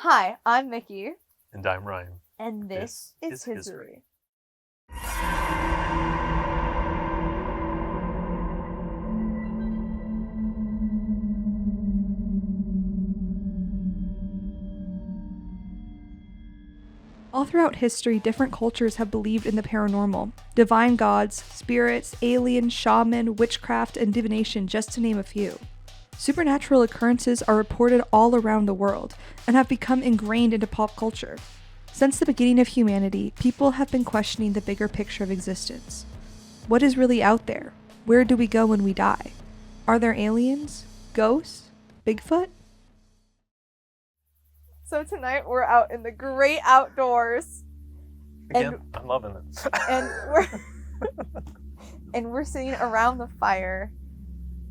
Hi, I'm Mickey. And I'm Ryan. And this is History. All throughout history, different cultures have believed in the paranormal. Divine gods, spirits, aliens, shaman, witchcraft, and divination, just to name a few. Supernatural occurrences are reported all around the world and have become ingrained into pop culture. Since the beginning of humanity, people have been questioning the bigger picture of existence. What is really out there? Where do we go when we die? Are there aliens? Ghosts? Bigfoot? So tonight we're out in the great outdoors. Again, I'm loving it. And we're sitting around the fire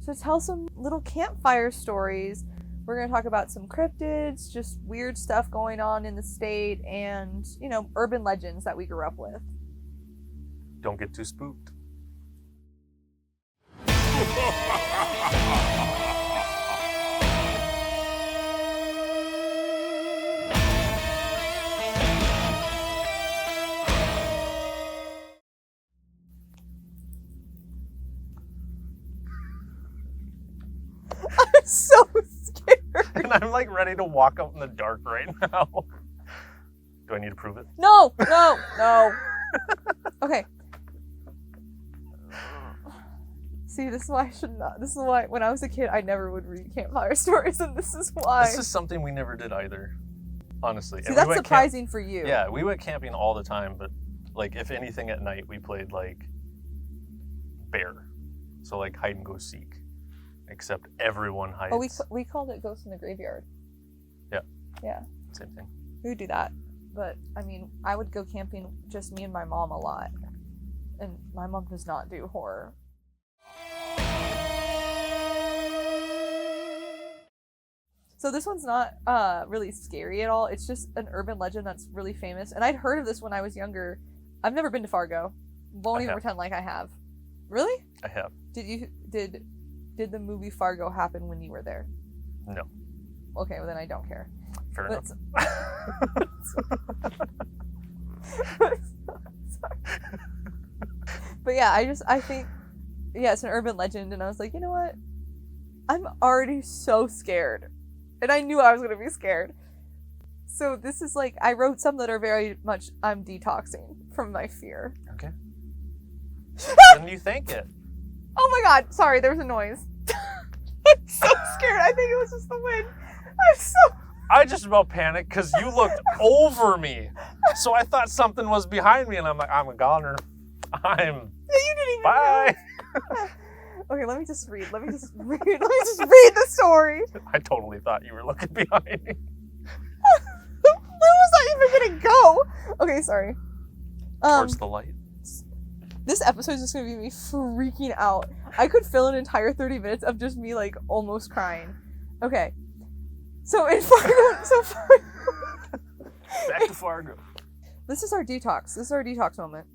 to tell some little campfire stories. We're going to talk about some cryptids, just weird stuff going on in the state, and, urban legends that we grew up with. Don't get too spooked. I'm so scared. And I'm ready to walk out in the dark right now. Do I need to prove it? No. Okay. See, this is why I should not. This is why when I was a kid, I never would read campfire stories, and this is why. This is something we never did either, honestly. See, that's surprising for you. Yeah, we went camping all the time, but if anything at night, we played bear. So hide and go seek. Except everyone hides. Oh, we called it Ghost in the Graveyard. Yeah. Yeah. Same thing. We would do that. But, I would go camping, just me and my mom a lot. And my mom does not do horror. So this one's not really scary at all. It's just an urban legend that's really famous. And I'd heard of this when I was younger. I've never been to Fargo. Won't even pretend like I have. Really? I have. Did the movie Fargo happen when you were there? No. Okay, well then I don't care. Fair enough. But yeah, I think, it's an urban legend, and I was like, you know what? I'm already so scared. And I knew I was going to be scared. So this is I wrote some that are very much, I'm detoxing from my fear. Okay. Then you think it. Oh my god, sorry, there was a noise. I'm so scared. I think it was just the wind. I just about panicked because you looked over me. So I thought something was behind me, and I'm like, I'm a goner. Yeah, you didn't even Bye. know. Okay, let me just read the story. I totally thought you were looking behind me. Where was I even gonna go? Okay, sorry. Towards the light. This episode is just gonna be me freaking out. I could fill an entire 30 minutes of just me almost crying. Okay. So in Fargo, Back to Fargo. This is our detox moment.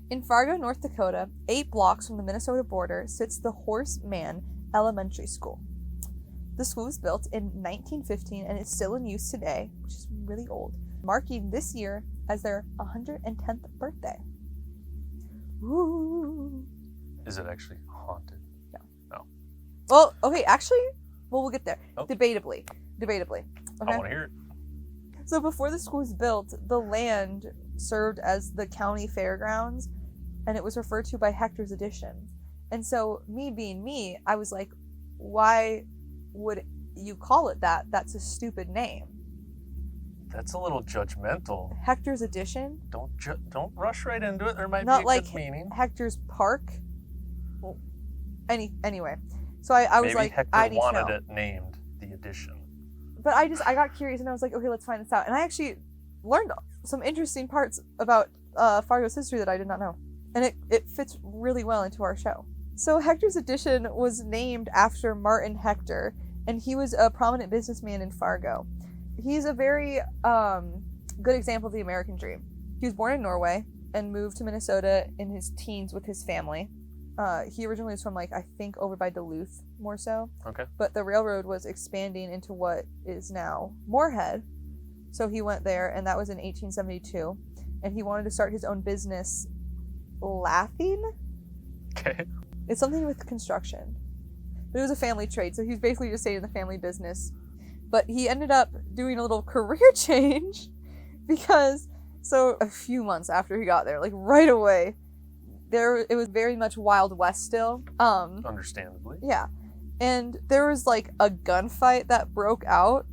In Fargo, North Dakota, 8 blocks from the Minnesota border, sits the Horse Man Elementary School. The school was built in 1915 and it's still in use today, which is really old, marking this year as their 110th birthday. Ooh. Is it actually haunted? No. Well, okay, actually, we'll get there. Oh. Debatably. Okay? I want to hear it. So before the school was built, the land served as the county fairgrounds, and it was referred to by Hector's Addition. And so, me being me, I was like, why would you call it that? That's a stupid name. That's a little judgmental. Hector's Addition? Don't rush right into it. There might Not be a like good meaning. Hector's Park. Well, anyway, so I was Maybe like, Hector I need to wanted know. it named the Addition. But I got curious and I was like, okay, let's find this out. And I actually learned some interesting parts about Fargo's history that I did not know. And it fits really well into our show. So Hector's Addition was named after Martin Hector, and he was a prominent businessman in Fargo. He's a very good example of the American dream. He was born in Norway and moved to Minnesota in his teens with his family. He originally was from, like, I think over by Duluth, more so. Okay. But the railroad was expanding into what is now Moorhead. So he went there, and that was in 1872. And he wanted to start his own business, Laughing. Okay. It's something with construction. But it was a family trade, so he was basically just staying in the family business. But he ended up doing a little career change because, so a few months after he got there, like right away, it was very much Wild West still. Understandably. Yeah. And there was like a gunfight that broke out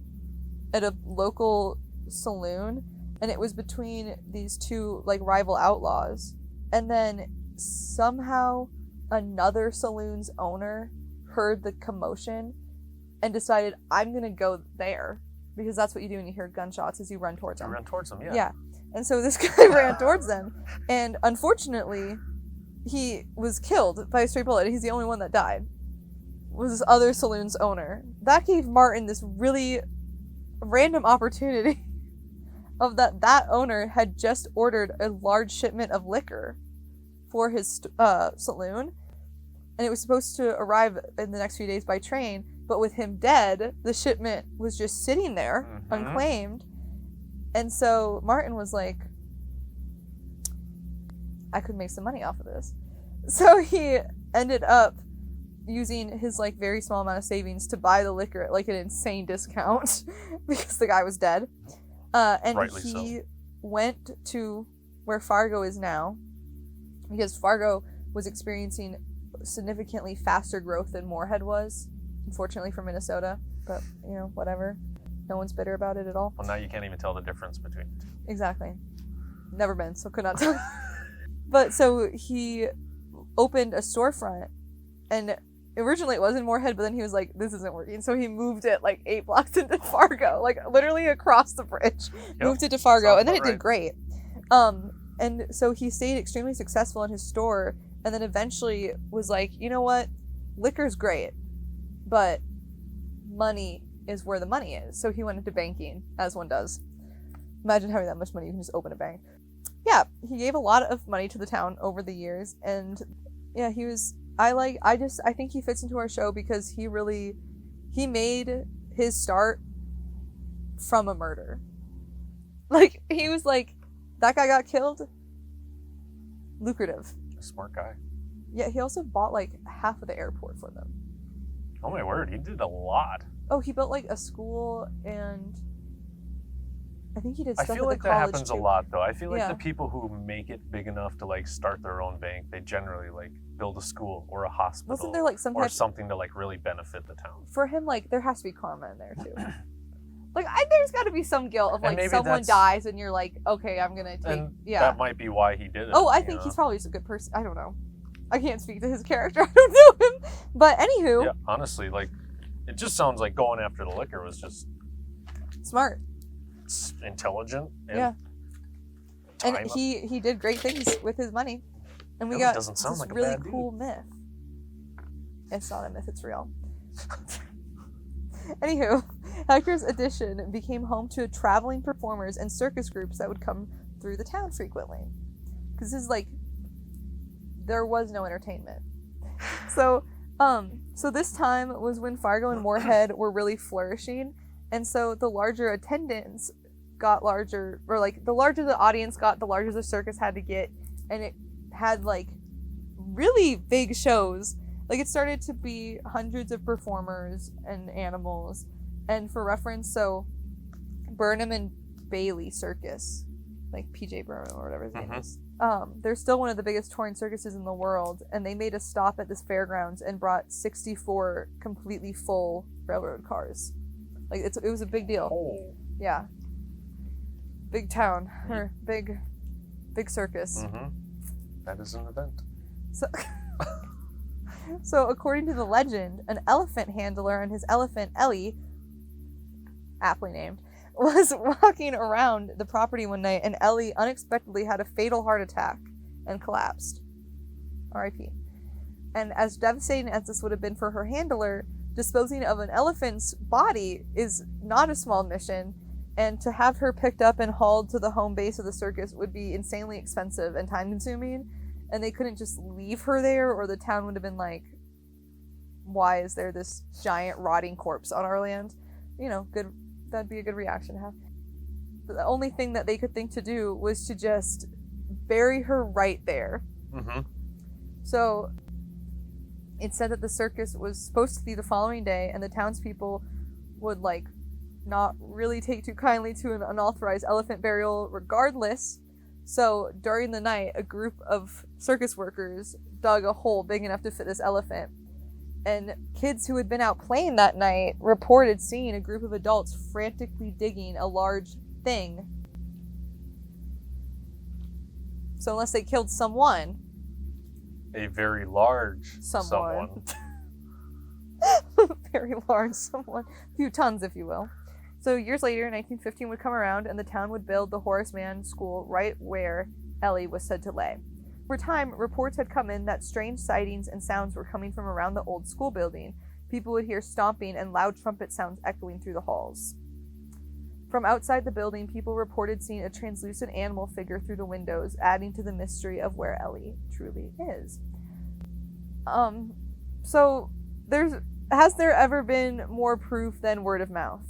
at a local saloon, and it was between these two like rival outlaws. And then somehow another saloon's owner heard the commotion and decided, I'm gonna go there, because that's what you do when you hear gunshots, is you run towards them. Run towards them, yeah. Yeah. And so this guy ran towards them, and unfortunately he was killed by a stray bullet. He's the only one that died. Was this other saloon's owner. That gave Martin this really random opportunity of that owner had just ordered a large shipment of liquor for his saloon, and it was supposed to arrive in the next few days by train, but with him dead, the shipment was just sitting there, unclaimed. And so Martin was like, I could make some money off of this. So he ended up using his like very small amount of savings to buy the liquor at like an insane discount because the guy was dead. And Rightly he so. went to where Fargo is now, because Fargo was experiencing significantly faster growth than Moorhead was, unfortunately for Minnesota. But, you know, whatever. No one's bitter about it at all. Well, now you can't even tell the difference between the two. Exactly. Never been, so could not tell. But so he opened a storefront, and originally it was in Moorhead, but then he was like, this isn't working. So he moved it like 8 blocks into Fargo, like literally across the bridge. Moved it to Fargo, Sounds and then it about did great. And so he stayed extremely successful in his store, and then eventually was like, you know what? Liquor's great, but money is where the money is. So he went into banking, as one does. Imagine having that much money, you can just open a bank. Yeah, he gave a lot of money to the town over the years, and yeah, he was, I think he fits into our show because he made his start from a murder. Like, he was like, that guy got killed, lucrative. A smart guy. Yeah, he also bought like half of the airport for them. Oh my word, he did a lot. Oh, he built like a school, and I think he did stuff I feel at like the that college happens too. a lot though. I feel like Yeah. the people who make it big enough to like start their own bank, they generally like build a school or a hospital. Wasn't there like some or type something to like really benefit the town. for him? Like, there has to be karma in there too. Like, there's got to be some guilt of And like maybe someone that's- dies and you're like, okay, I'm gonna take. And Yeah. that might be why he did it. Oh, I you think know? he's probably just a good person. I don't know. I can't speak to his character. I don't know him. But anywho, Yeah, honestly, like it just sounds like going after the liquor was just smart. intelligent. And Yeah. And time- he did great things with his money. And we Really got doesn't sound this like a really bad dude. cool myth. It's not a myth, it's real. Anywho, Hector's Addition became home to traveling performers and circus groups that would come through the town frequently. Because this is like, there was no entertainment. So this time was when Fargo and Moorhead were really flourishing, and so the larger attendance got larger, or like the larger the audience got, the larger the circus had to get, and it had like really big shows. Like, it started to be hundreds of performers and animals. And for reference, so Burnham and Bailey Circus, like PJ Burnham or whatever his name is, they're still one of the biggest touring circuses in the world, and they made a stop at this fairgrounds and brought 64 completely full railroad cars. Like, it was a big deal. Oh. Yeah. Big town, or big circus. Mm-hmm. That is an event. So according to the legend, an elephant handler and his elephant, Ellie, aptly named, was walking around the property one night, and Ellie unexpectedly had a fatal heart attack and collapsed. R.I.P. And as devastating as this would have been for her handler, disposing of an elephant's body is not a small mission, and to have her picked up and hauled to the home base of the circus would be insanely expensive and time-consuming. and they couldn't just leave her there, or the town would have been like, why is there this giant rotting corpse on our land? You know, good. That'd be a good reaction to have. The only thing that they could think to do was to just bury her right there. Mm-hmm. So it said that the circus was supposed to be the following day, and the townspeople would like not really take too kindly to an unauthorized elephant burial regardless. So during the night, a group of circus workers dug a hole big enough to fit this elephant. And kids who had been out playing that night reported seeing a group of adults frantically digging a large thing. So unless they killed someone. A very large Someone. Very large someone. A few tons, if you will. So years later, 1915 would come around, and the town would build the Horace Mann School right where Ellie was said to lay. For time, reports had come in that strange sightings and sounds were coming from around the old school building. People would hear stomping and loud trumpet sounds echoing through the halls. From outside the building, people reported seeing a translucent animal figure through the windows, adding to the mystery of where Ellie truly is. So has there ever been more proof than word of mouth?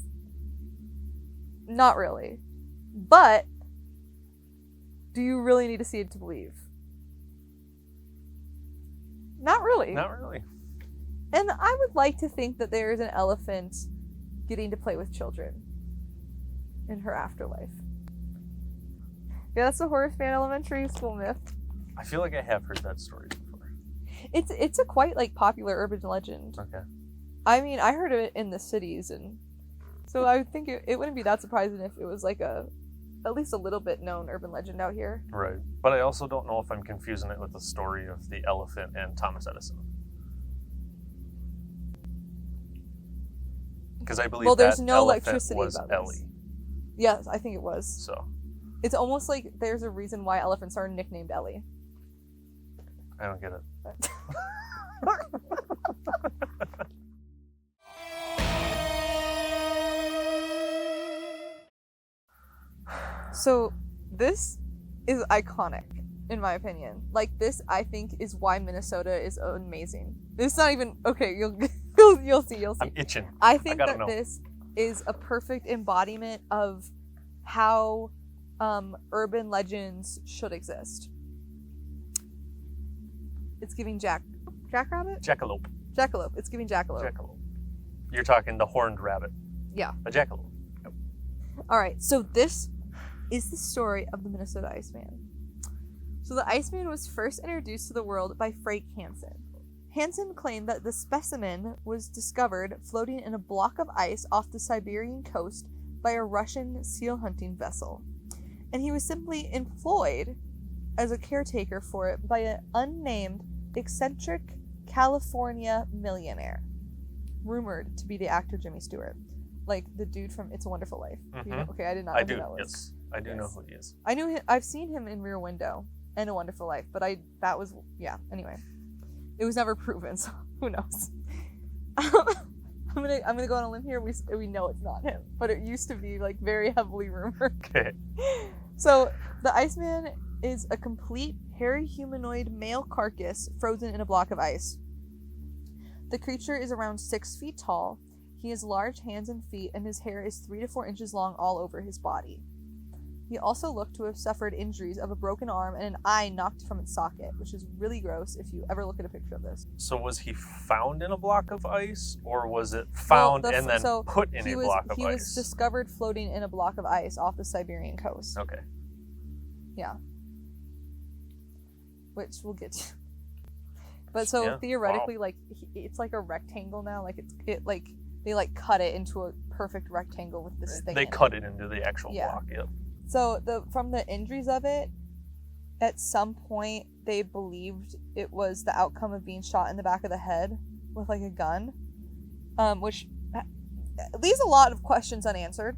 Not really. But do you really need to see it to believe? Not really. Not really. And I would like to think that there is an elephant getting to play with children in her afterlife. Yeah, that's the Horace Mann Elementary School myth. I feel like I have heard that story before. It's a quite like popular urban legend. Okay. I mean, I heard of it in the cities, and so I would think it wouldn't be that surprising if it was like at least a little bit known urban legend out here. Right. But I also don't know if I'm confusing it with the story of the elephant and Thomas Edison. Because I believe there's that no elephant electricity was about this. Ellie. Yes, I think it was. So It's almost like there's a reason why elephants are nicknamed Ellie. I don't get it. So this is iconic, in my opinion. Like, this, I think, is why Minnesota is amazing. It's not even okay. You'll see. I'm itching. I think gotta that know. this is a perfect embodiment of how urban legends should exist. It's giving jackrabbit? Jackalope. Jackalope. It's giving jackalope. Jackalope. You're talking the horned rabbit. Yeah. A jackalope. All right. So this is the story of the Minnesota Iceman. So the Iceman was first introduced to the world by Frank Hansen. Hansen claimed that the specimen was discovered floating in a block of ice off the Siberian coast by a Russian seal hunting vessel. And he was simply employed as a caretaker for it by an unnamed, eccentric California millionaire, rumored to be the actor Jimmy Stewart, like the dude from It's a Wonderful Life. You know? Okay, I did not know I who do. that was. Yes, I do know Yes. who he is. I knew him. I've seen him in Rear Window and A Wonderful Life, but that was Anyway, it was never proven, so who knows? I'm gonna go on a limb here. We know it's not him, but it used to be like very heavily rumored. Okay. So the Iceman is a complete hairy humanoid male carcass frozen in a block of ice. The creature is around 6 feet tall. He has large hands and feet, and his hair is 3 to 4 inches long all over his body. He also looked to have suffered injuries of a broken arm and an eye knocked from its socket, which is really gross if you ever look at a picture of this. So was he found in a block of ice, or was it found and then put in a block of ice? He was discovered floating in a block of ice off the Siberian coast. Okay. Yeah. Which we'll get to. But so theoretically, like, it's like a rectangle now. Like they like cut it into a perfect rectangle with this thing. They cut it into the actual block. Yep. So from the injuries of it, at some point they believed it was the outcome of being shot in the back of the head with like a gun, which leaves a lot of questions unanswered.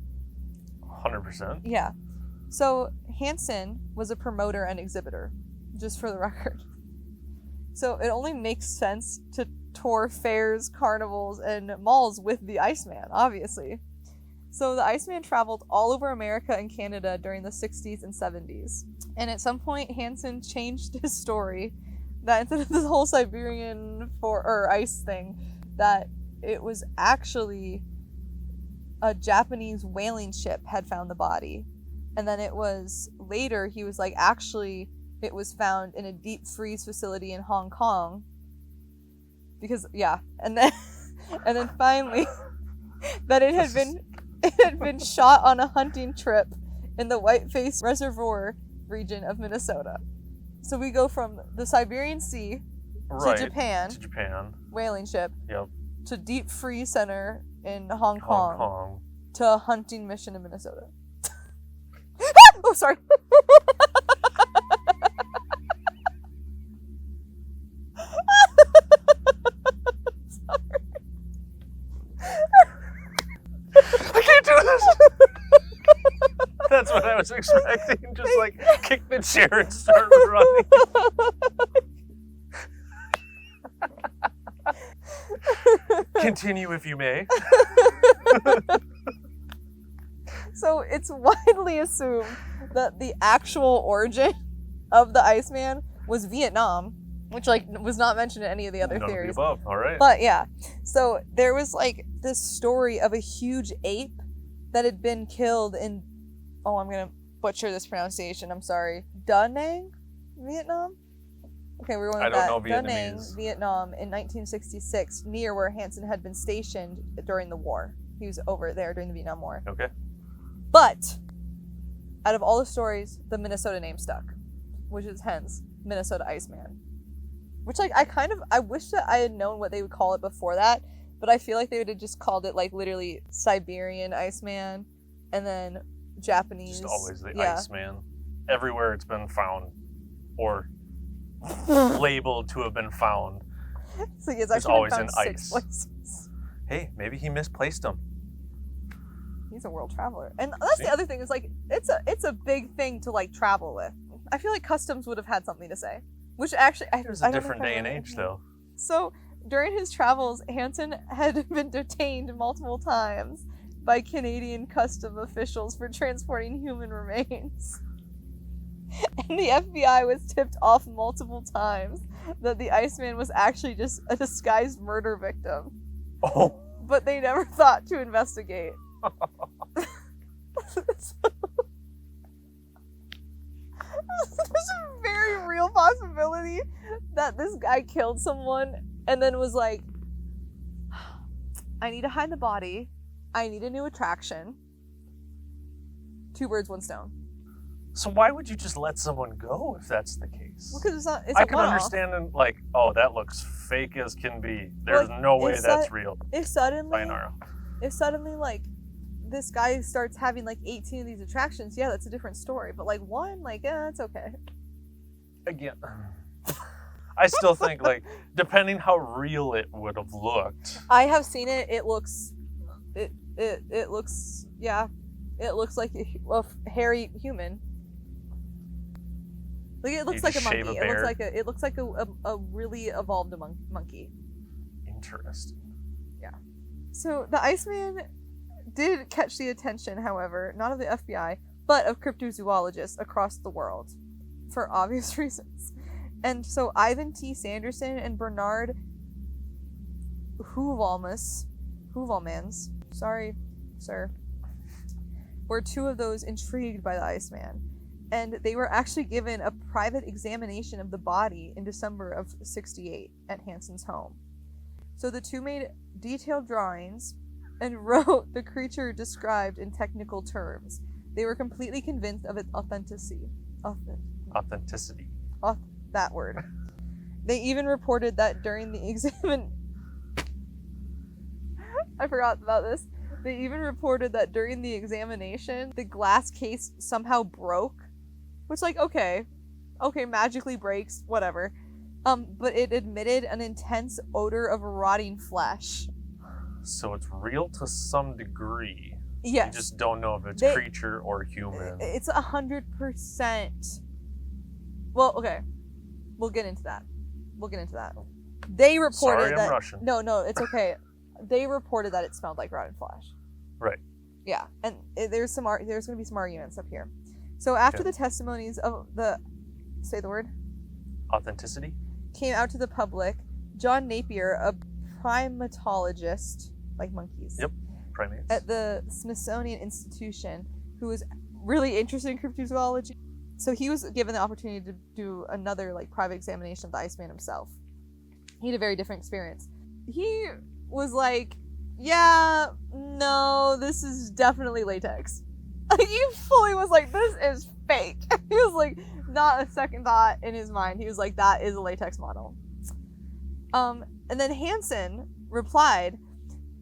100%. Yeah. So Hansen was a promoter and exhibitor, just for the record. So it only makes sense to tour fairs, carnivals, and malls with the Iceman, obviously. So the Iceman traveled all over America and Canada during the 60s and 70s. And at some point, Hansen changed his story that instead of this whole Siberian ice thing, that it was actually a Japanese whaling ship had found the body. And then it was later, he was like, actually, it was found in a deep freeze facility in Hong Kong. Because, yeah. And then finally, that it had been shot on a hunting trip in the Whiteface Reservoir region of Minnesota. So we go from the Siberian Sea Right. to Japan, whaling ship, Yep. to deep freeze center in Hong Kong, Hong Kong. to a hunting mission in Minnesota. Oh, sorry. I can't do this. That's what I was expecting. Just like kick the chair and start running. Continue if you may. So it's widely assumed that the actual origin of the Iceman was Vietnam, which like was not mentioned in any of the other None of the theories. above. All right. But yeah, so there was like this story of a huge ape that had been killed in, oh, I'm gonna butcher this pronunciation, I'm sorry, Da Nang, Vietnam? Okay, we're going with I that. don't know Da Nang, Vietnamese. Vietnam in 1966, near where Hansen had been stationed during the war. He was over there during the Vietnam War. Okay. But out of all the stories, the Minnesota name stuck, which is hence Minnesota Iceman. Which like I wish that I had known what they would call it before that, but I feel like they would have just called it like literally Siberian Iceman and then Japanese. Just always the yeah. Iceman. Everywhere it's been found or labeled to have been found. So it's There's actually always been found an 6 ice. places. Hey, maybe he misplaced them. He's a world traveler. And that's the other thing, is like it's a big thing to like travel with. I feel like customs would have had something to say. Which actually It was a different day and age though. So during his travels, Hansen had been detained multiple times by Canadian custom officials for transporting human remains. And the FBI was tipped off multiple times that the Iceman was actually just a disguised murder victim. Oh. But they never thought to investigate. There's a very real possibility that this guy killed someone and then was like, I need to hide the body. I need a new attraction. 2 birds, 1 stone. So why would you just let someone go if that's the case? Well, because it's I a can one-off. understand like, oh, that looks fake as can be. There's Like, no way if that's that- real. If suddenly, Sayonara. like this guy starts having like 18 of these attractions, yeah, that's a different story. But like 1, like, yeah, it's okay. Again, I still think like depending how real it would have looked. I have seen it. It looks, it looks, yeah, it looks like a hairy human. Like it looks You like a just shave monkey. a bear. It looks like a really evolved monkey. Interesting. So the Iceman did catch the attention, however, not of the FBI, but of cryptozoologists across the world, for obvious reasons. And so Ivan T. Sanderson and Bernard Heuvelmans, sorry, sir, were 2 of those intrigued by the Iceman. And they were actually given a private examination of the body in December of '68 at Hansen's home. So the 2 made detailed drawings and wrote the creature described in technical terms. They were completely convinced of its authenticity. Authenticity. That word. They even reported that during the I forgot about this. They even reported that during the examination, the glass case somehow broke. Which, like, okay, magically breaks, whatever. But it emitted an intense odor of rotting flesh. So it's real to some degree. Yes. You just don't know if it's They- creature or human. It's 100%. Well, okay. We'll get into that. They reported Sorry, I'm that. Russian. No, it's okay. They reported that it smelled like rotten flesh. Right. Yeah, and there's going to be some arguments up here. So after Okay. the testimonies of the, say the word, Authenticity? came out to the public, John Napier, a primatologist, like monkeys, Yep. Primates. at the Smithsonian Institution, who was really interested in cryptozoology. So he was given the opportunity to do another like private examination of the Iceman himself. He had a very different experience. He was like, yeah, no, this is definitely latex. Like, he fully was like, this is fake. He was like, not a second thought in his mind. He was like, that is a latex model. And then Hansen replied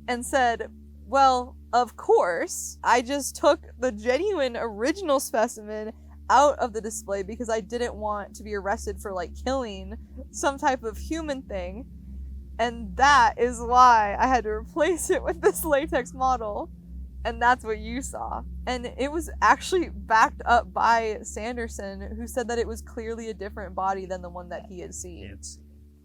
and said, well, of course, I just took the genuine original specimen out of the display because I didn't want to be arrested for like killing some type of human thing. And that is why I had to replace it with this latex model. And that's what you saw. And it was actually backed up by Sanderson, who said that it was clearly a different body than the one that he had seen. It's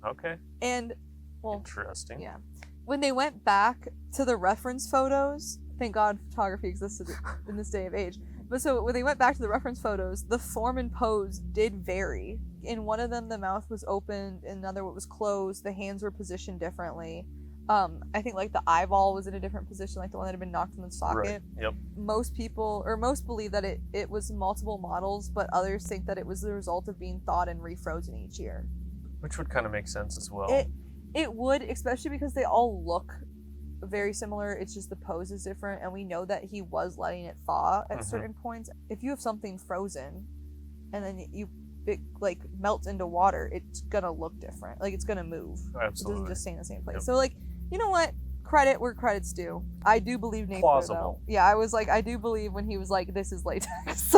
okay. And, well, Interesting. yeah. When they went back to the reference photos, thank God photography existed in this day of age. But so when they went back to the reference photos, the form and pose did vary. In one of them, the mouth was open. In another, it was closed. The hands were positioned differently. I think like the eyeball was in a different position, like the one that had been knocked in the socket. Right. Yep. Most people, or most believe that it was multiple models, but others think that it was the result of being thawed and refrozen each year. Which would kind of make sense as well. It would, especially because they all look very similar. It's just the pose is different, and we know that he was letting it thaw at Mhm. certain points. If you have something frozen, and then it like melts into water, it's gonna look different. Like, it's gonna move. It Absolutely. doesn't just stay in the same place. Yep. So like, you know what? Credit where credit's due. I do believe Napier, Plausible. though. Yeah, I was like, I do believe when he was like, this is latex.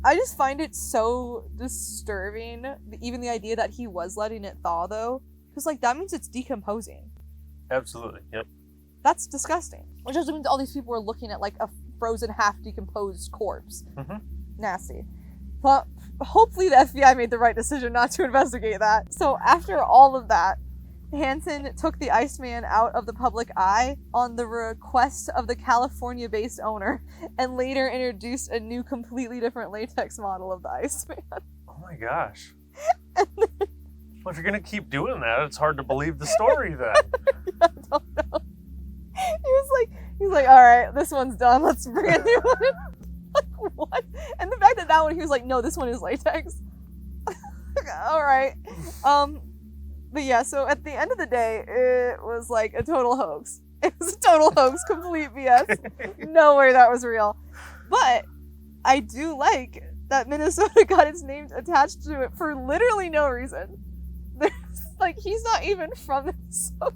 I just find it so disturbing, even the idea that he was letting it thaw, though. Because, like, that means it's decomposing. Absolutely. Yep. That's disgusting. Which just means all these people were looking at, like, a frozen, half-decomposed corpse. Mhm. Nasty. But hopefully the FBI made the right decision not to investigate that. So after all of that, Hansen took the Iceman out of the public eye on the request of the California-based owner, and later introduced a new, completely different latex model of the Iceman. Oh my gosh. Well, if you're gonna keep doing that, it's hard to believe the story then. I don't know. He's like, all right, this one's done. Let's bring a new one. Like, what? And the fact that one, he was like, no, this one is latex. All right. But yeah, so at the end of the day, it was like a total hoax. It was a total hoax, complete BS. No way that was real. But I do like that Minnesota got its name attached to it for literally no reason. There's, like, he's not even from Minnesota.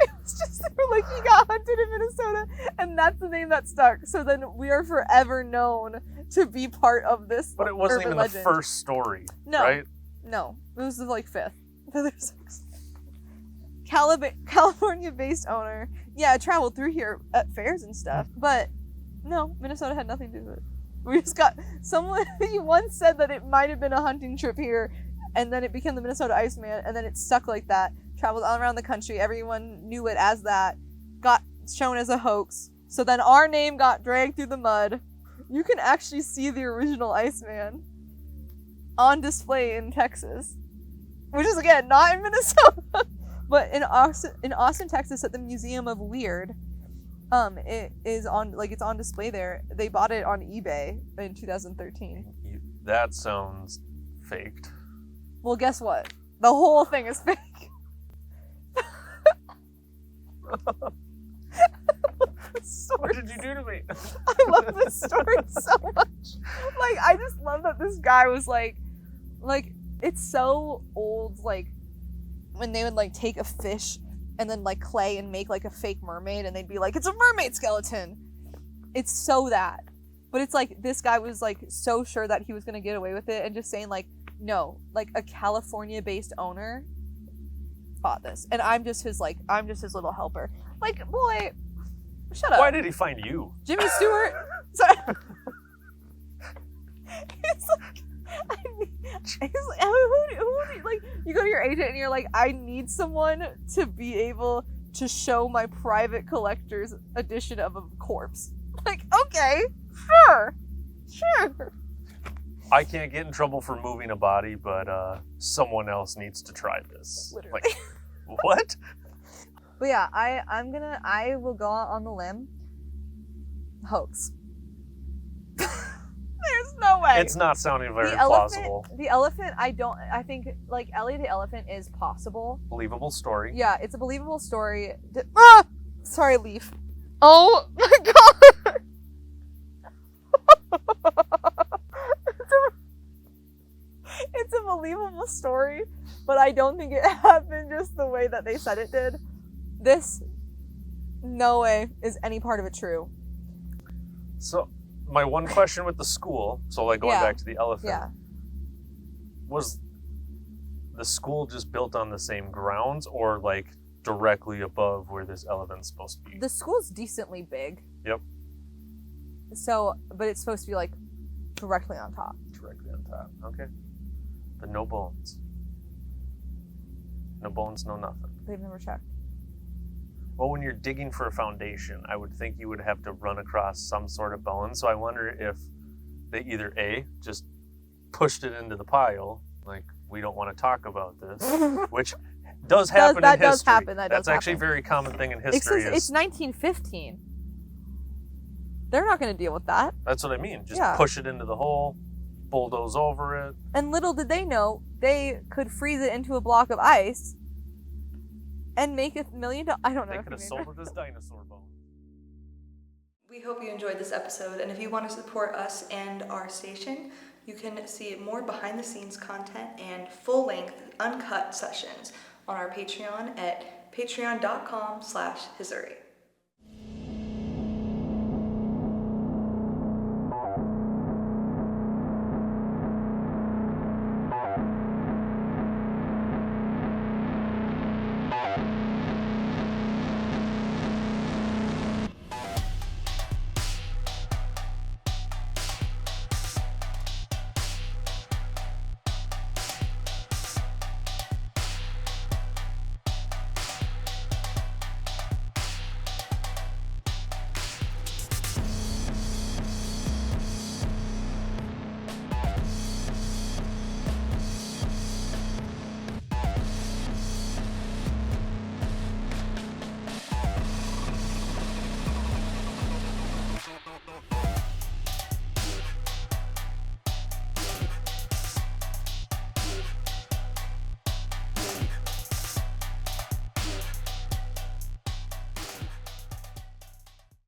It was just, they were like, he got hunted in Minnesota, and that's the name that stuck. So then we are forever known to be part of this. But it wasn't urban even legend. the first story, No. right? No, it was the like fifth or sixth. California-based owner, yeah, traveled through here at fairs and stuff, but no, Minnesota had nothing to do with it. We just got someone. He once said that it might have been a hunting trip here, and then it became the Minnesota Iceman, and then it stuck like that. Traveled all around the country. Everyone knew it as that. Got shown as a hoax. So then our name got dragged through the mud. You can actually see the original Iceman on display in Texas, which is again not in Minnesota, but in Austin, Texas, at the Museum of Weird. It is on, like, it's on display there. They bought it on eBay in 2013. That sounds faked. Well, guess what? The whole thing is fake. What did you do to me? I love this story so much. Like, I just love that this guy was like, it's so old, like, when they would, like, take a fish and then, like, clay and make, like, a fake mermaid, and they'd be like, it's a mermaid skeleton. It's so that. But it's like, this guy was, like, so sure that he was gonna get away with it, and just saying, like, no, like, a California-based owner bought this. And I'm just his little helper. Like, boy, shut up. Why did he find you? Jimmy Stewart. Sorry. It's like, he's like, who do you, like, you go to your agent and you're like, I need someone to be able to show my private collector's edition of a corpse. Like, okay, sure. I can't get in trouble for moving a body, but someone else needs to try this. Literally. Like, what? But yeah, I will go out on the limb. Hoax. There's no way. It's not sounding very The plausible. elephant, I think, like, Ellie the elephant is possible. Believable story. Yeah, it's a believable story. Sorry, Leaf. Oh my god! It's a believable story, but I don't think it happened just the way that they said it did. This, no way is any part of it true. So, my one question with the school, so like going Yeah. back to the elephant, Yeah. was the school just built on the same grounds or like directly above where this elephant's supposed to be? The school's decently big. Yep. So, but it's supposed to be like directly on top. Directly on top. Okay. But no bones. No bones, no nothing. They've never checked. Well, when you're digging for a foundation, I would think you would have to run across some sort of bone. So I wonder if they either A, just pushed it into the pile, like, we don't want to talk about this, which does happen that in does history. happen, that That's does actually a happen. very common thing in It's history. 'cause it's 1915. They're not going to deal with that. That's what I mean. Just Yeah. push it into the hole, bulldoze over it. And little did they know, they could freeze it into a block of ice and make $1 million. I don't know. They if could have you sold made it as dinosaur bone. We hope you enjoyed this episode, and if you want to support us and our station, you can see more behind the scenes content and full length uncut sessions on our Patreon at patreon.com/Hisuri.